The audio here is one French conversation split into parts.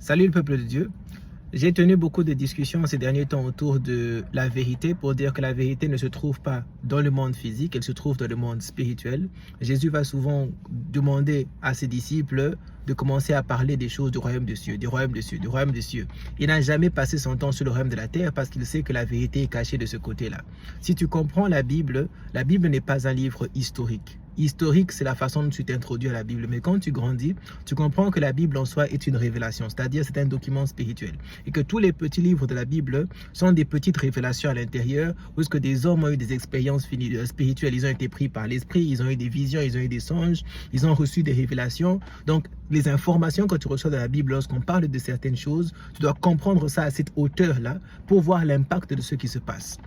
Salut le peuple de Dieu. J'ai tenu beaucoup de discussions ces derniers temps autour de la vérité pour dire que la vérité ne se trouve pas dans le monde physique, elle se trouve dans le monde spirituel. Jésus va souvent demander à ses disciples de commencer à parler des choses du royaume des cieux, du royaume des cieux, du royaume des cieux. Il n'a jamais passé son temps sur le royaume de la terre parce qu'il sait que la vérité est cachée de ce côté-là. Si tu comprends la Bible n'est pas un livre historique. Historique, c'est la façon dont tu t'introduis à la Bible. Mais quand tu grandis, tu comprends que la Bible en soi est une révélation, c'est-à-dire c'est un document spirituel. Et que tous les petits livres de la Bible sont des petites révélations à l'intérieur, où que des hommes ont eu des expériences spirituelles, ils ont été pris par l'esprit, ils ont eu des visions, ils ont eu des songes, ils ont reçu des révélations. Donc, les informations que tu reçois de la Bible, lorsqu'on parle de certaines choses, tu dois comprendre ça à cette hauteur-là pour voir l'impact de ce qui se passe.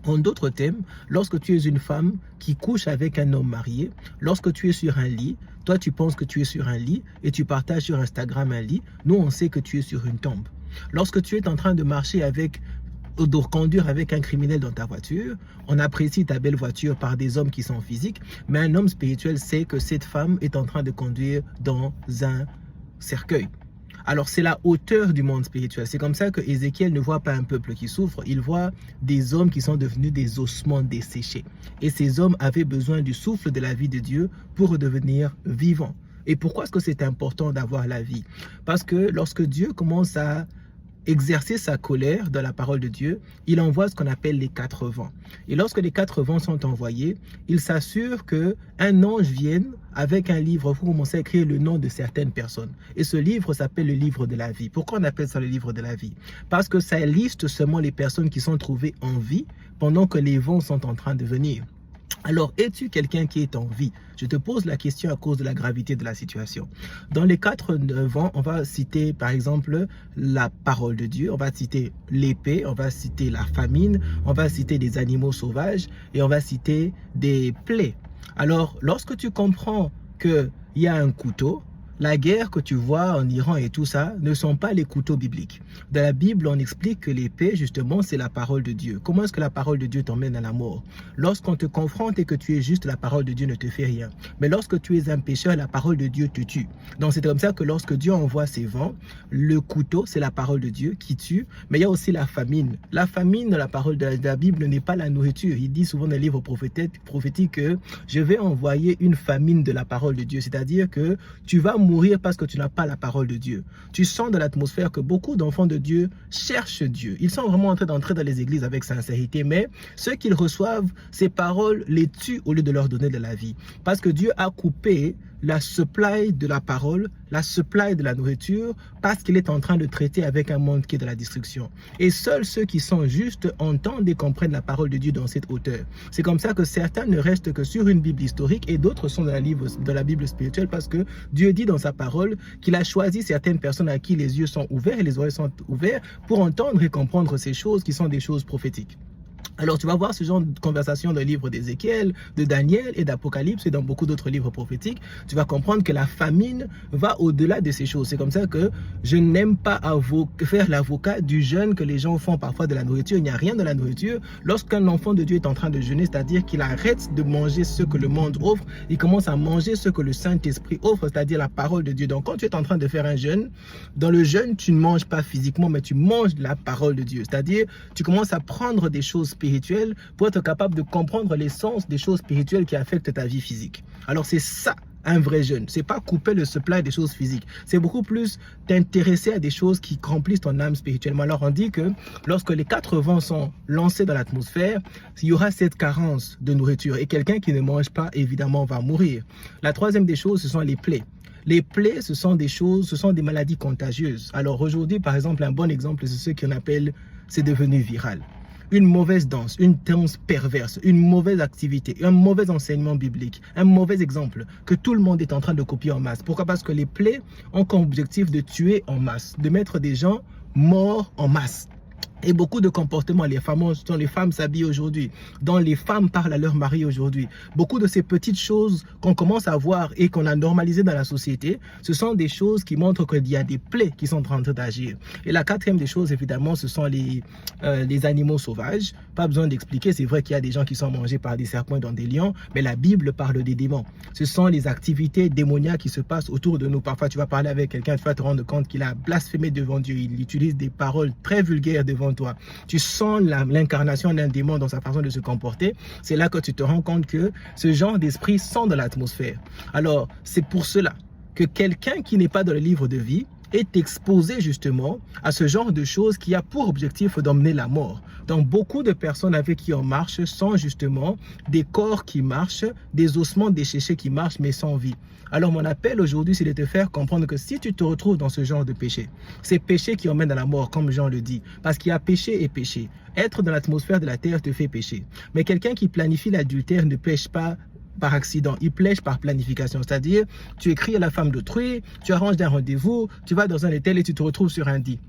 En d'autres termes, lorsque tu es une femme qui couche avec un homme marié, lorsque tu es sur un lit, toi tu penses que tu es sur un lit et tu partages sur Instagram un lit, nous on sait que tu es sur une tombe. Lorsque tu es en train de marcher avec ou de conduire avec un criminel dans ta voiture, on apprécie ta belle voiture par des hommes qui sont physiques, mais un homme spirituel sait que cette femme est en train de conduire dans un cercueil. Alors, c'est la hauteur du monde spirituel. C'est comme ça que Ézéchiel ne voit pas un peuple qui souffre, il voit des hommes qui sont devenus des ossements desséchés. Et ces hommes avaient besoin du souffle de la vie de Dieu pour devenir vivants. Et pourquoi est-ce que c'est important d'avoir la vie? Parce que lorsque Dieu commence à exercer sa colère dans la parole de Dieu, il envoie ce qu'on appelle les 4 vents. Et lorsque les 4 vents sont envoyés, il s'assure qu'un ange vienne avec un livre pour commencer à écrire le nom de certaines personnes. Et ce livre s'appelle le livre de la vie. Pourquoi on appelle ça le livre de la vie? Parce que ça liste seulement les personnes qui sont trouvées en vie pendant que les vents sont en train de venir. Alors, es-tu quelqu'un qui est en vie? Je te pose la question à cause de la gravité de la situation. Dans les 4 vents, on va citer par exemple la parole de Dieu, on va citer l'épée, on va citer la famine, on va citer des animaux sauvages et on va citer des plaies. Alors, lorsque tu comprends qu'il y a un couteau, la guerre que tu vois en Iran et tout ça ne sont pas les couteaux bibliques. Dans la Bible, on explique que l'épée, justement, c'est la parole de Dieu. Comment est-ce que la parole de Dieu t'emmène à la mort? Lorsqu'on te confronte et que tu es juste, la parole de Dieu ne te fait rien. Mais lorsque tu es un pécheur, la parole de Dieu te tue. Donc c'est comme ça que lorsque Dieu envoie ses vents, le couteau, c'est la parole de Dieu qui tue. Mais il y a aussi la famine. La famine, la parole de la Bible n'est pas la nourriture. Il dit souvent dans les livres prophétiques que je vais envoyer une famine de la parole de Dieu. C'est-à-dire que tu vas mourir parce que tu n'as pas la parole de Dieu. Tu sens dans l'atmosphère que beaucoup d'enfants de Dieu cherchent Dieu. Ils sont vraiment en train d'entrer dans les églises avec sincérité, mais ceux qu'ils reçoivent, ces paroles les tuent au lieu de leur donner de la vie. Parce que Dieu a coupé la supply de la parole, la supply de la nourriture, parce qu'il est en train de traiter avec un monde qui est de la destruction. Et seuls ceux qui sont justes entendent et comprennent la parole de Dieu dans cette hauteur. C'est comme ça que certains ne restent que sur une Bible historique et d'autres sont dans la Bible spirituelle parce que Dieu dit dans sa parole qu'il a choisi certaines personnes à qui les yeux sont ouverts et les oreilles sont ouverts pour entendre et comprendre ces choses qui sont des choses prophétiques. Alors, tu vas voir ce genre de conversation dans le livre d'Ézéchiel, de Daniel et d'Apocalypse et dans beaucoup d'autres livres prophétiques. Tu vas comprendre que la famine va au-delà de ces choses. C'est comme ça que je n'aime pas faire l'avocat du jeûne que les gens font parfois de la nourriture. Il n'y a rien de la nourriture. Lorsqu'un enfant de Dieu est en train de jeûner, c'est-à-dire qu'il arrête de manger ce que le monde offre, il commence à manger ce que le Saint-Esprit offre, c'est-à-dire la parole de Dieu. Donc, quand tu es en train de faire un jeûne, dans le jeûne, tu ne manges pas physiquement, mais tu manges la parole de Dieu. C'est-à-dire, tu commences à prendre des choses spirituelles pour être capable de comprendre l'essence des choses spirituelles qui affectent ta vie physique. Alors c'est ça un vrai jeûne, c'est pas couper le supply des choses physiques, c'est beaucoup plus t'intéresser à des choses qui remplissent ton âme spirituellement. Alors on dit que lorsque les 4 vents sont lancés dans l'atmosphère, il y aura cette carence de nourriture et quelqu'un qui ne mange pas évidemment va mourir. La troisième des choses, ce sont les plaies. Les plaies, ce sont des maladies contagieuses. Alors aujourd'hui, par exemple, un bon exemple, c'est ce qu'on appelle, c'est devenu viral. Une mauvaise danse, une danse perverse, une mauvaise activité, un mauvais enseignement biblique, un mauvais exemple que tout le monde est en train de copier en masse. Pourquoi? Parce que les plaies ont comme objectif de tuer en masse, de mettre des gens morts en masse. Et beaucoup de comportements dont les femmes s'habillent aujourd'hui, dont les femmes parlent à leur mari aujourd'hui, beaucoup de ces petites choses qu'on commence à voir et qu'on a normalisées dans la société, ce sont des choses qui montrent qu'il y a des plaies qui sont en train d'agir. Et la quatrième des choses, évidemment, ce sont les animaux sauvages. Pas besoin d'expliquer, c'est vrai qu'il y a des gens qui sont mangés par des serpents et dans des lions, mais la Bible parle des démons. Ce sont les activités démoniaques qui se passent autour de nous. Parfois, tu vas parler avec quelqu'un, tu vas te rendre compte qu'il a blasphémé devant Dieu, il utilise des paroles très vulgaires devant toi. Tu sens l'incarnation d'un démon dans sa façon de se comporter. C'est là que tu te rends compte que ce genre d'esprit sont dans l'atmosphère. Alors, c'est pour cela que quelqu'un qui n'est pas dans le livre de vie est exposé justement à ce genre de choses qui a pour objectif d'emmener la mort. Donc beaucoup de personnes avec qui on marche sont justement des corps qui marchent, des ossements desséchés qui marchent mais sans vie. Alors mon appel aujourd'hui, c'est de te faire comprendre que si tu te retrouves dans ce genre de péché, c'est péché qui emmène à la mort, comme Jean le dit, parce qu'il y a péché et péché. Être dans l'atmosphère de la terre te fait pécher. Mais quelqu'un qui planifie l'adultère ne pêche pas par accident, il pêche par planification, c'est-à-dire tu écris à la femme d'autrui, tu arranges un rendez-vous, tu vas dans un hôtel et tu te retrouves sur un lit.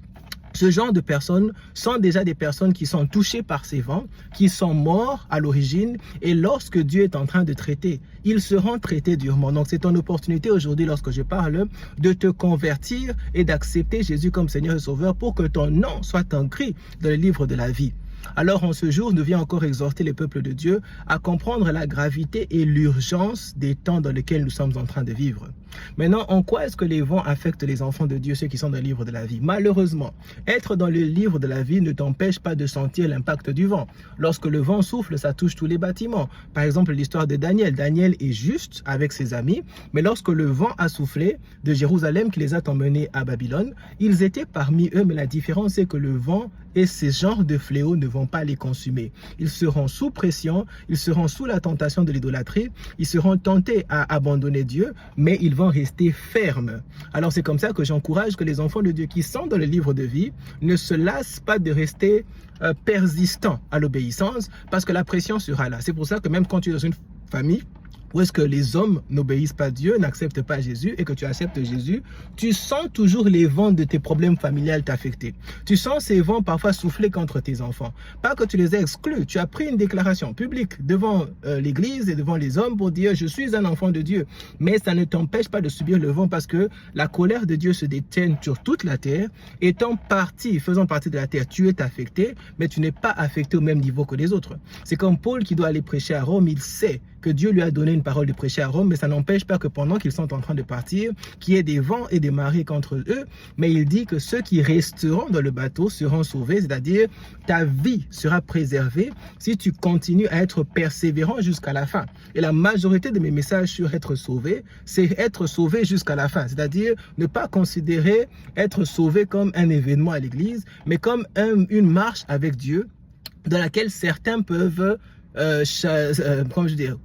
Ce genre de personnes sont déjà des personnes qui sont touchées par ces vents, qui sont morts à l'origine, et lorsque Dieu est en train de traiter, ils seront traités durement. Donc c'est ton opportunité aujourd'hui, lorsque je parle, de te convertir et d'accepter Jésus comme Seigneur et Sauveur pour que ton nom soit inscrit dans le livre de la vie. Alors en ce jour, nous vient encore exhorter les peuples de Dieu à comprendre la gravité et l'urgence des temps dans lesquels nous sommes en train de vivre. Maintenant, en quoi est-ce que les vents affectent les enfants de Dieu, ceux qui sont dans le livre de la vie? Malheureusement, être dans le livre de la vie ne t'empêche pas de sentir l'impact du vent. Lorsque le vent souffle, ça touche tous les bâtiments. Par exemple, l'histoire de Daniel. Daniel est juste avec ses amis, mais lorsque le vent a soufflé de Jérusalem qui les a emmenés à Babylone, ils étaient parmi eux, mais la différence c'est que le vent et ces genres de fléaux ne vont pas les consumer. Ils seront sous pression, ils seront sous la tentation de l'idolâtrie, ils seront tentés à abandonner Dieu, mais ils vont rester fermes. Alors c'est comme ça que j'encourage que les enfants de Dieu qui sont dans le livre de vie ne se lassent pas de rester persistants à l'obéissance, parce que la pression sera là. C'est pour ça que même quand tu es dans une famille où est-ce que les hommes n'obéissent pas à Dieu, n'acceptent pas Jésus et que tu acceptes Jésus, tu sens toujours les vents de tes problèmes familiales t'affecter. Tu sens ces vents parfois souffler contre tes enfants. Pas que tu les aies exclus, tu as pris une déclaration publique devant l'église et devant les hommes pour dire « je suis un enfant de Dieu ». Mais ça ne t'empêche pas de subir le vent parce que la colère de Dieu se détient sur toute la terre. Étant partie, faisant partie de la terre, tu es affecté, mais tu n'es pas affecté au même niveau que les autres. C'est comme Paul qui doit aller prêcher à Rome, il sait que Dieu lui a donné une parole de prêcher à Rome, mais ça n'empêche pas que pendant qu'ils sont en train de partir, qu'il y ait des vents et des marées contre eux, mais il dit que ceux qui resteront dans le bateau seront sauvés, c'est-à-dire ta vie sera préservée si tu continues à être persévérant jusqu'à la fin. Et la majorité de mes messages sur être sauvé, c'est être sauvé jusqu'à la fin, c'est-à-dire ne pas considérer être sauvé comme un événement à l'église, mais comme une marche avec Dieu dans laquelle certains peuvent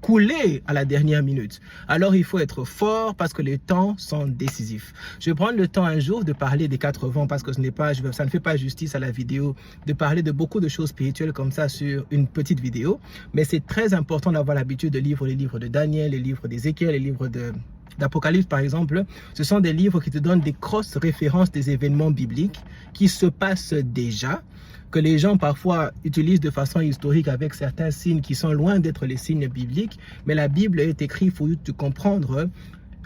couler à la dernière minute. Alors il faut être fort parce que les temps sont décisifs. Je vais prendre le temps un jour de parler des 4 vents parce que ça ne fait pas justice à la vidéo de parler de beaucoup de choses spirituelles comme ça sur une petite vidéo, mais c'est très important d'avoir l'habitude de lire les livres de Daniel, les livres d'Ézéchiel, les livres d'Apocalypse par exemple. Ce sont des livres qui te donnent des grosses références des événements bibliques qui se passent déjà, que les gens parfois utilisent de façon historique avec certains signes qui sont loin d'être les signes bibliques, mais la Bible est écrite pour te comprendre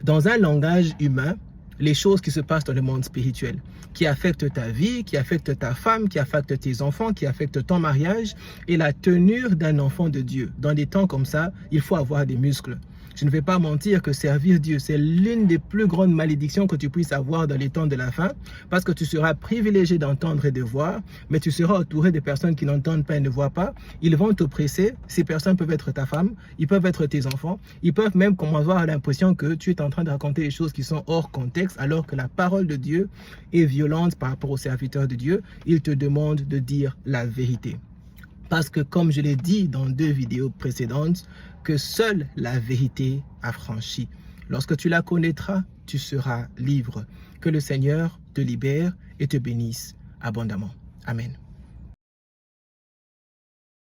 dans un langage humain les choses qui se passent dans le monde spirituel, qui affectent ta vie, qui affectent ta femme, qui affectent tes enfants, qui affectent ton mariage et la tenue d'un enfant de Dieu. Dans des temps comme ça, il faut avoir des muscles. Je ne vais pas mentir que servir Dieu, c'est l'une des plus grandes malédictions que tu puisses avoir dans les temps de la fin, parce que tu seras privilégié d'entendre et de voir, mais tu seras entouré de personnes qui n'entendent pas et ne voient pas. Ils vont t'oppresser. Ces personnes peuvent être ta femme, ils peuvent être tes enfants, ils peuvent même avoir l'impression que tu es en train de raconter des choses qui sont hors contexte, alors que la parole de Dieu est violente par rapport aux serviteurs de Dieu. Il te demande de dire la vérité. Parce que comme je l'ai dit dans 2 vidéos précédentes, que seule la vérité affranchit. Lorsque tu la connaîtras, tu seras libre. Que le Seigneur te libère et te bénisse abondamment. Amen.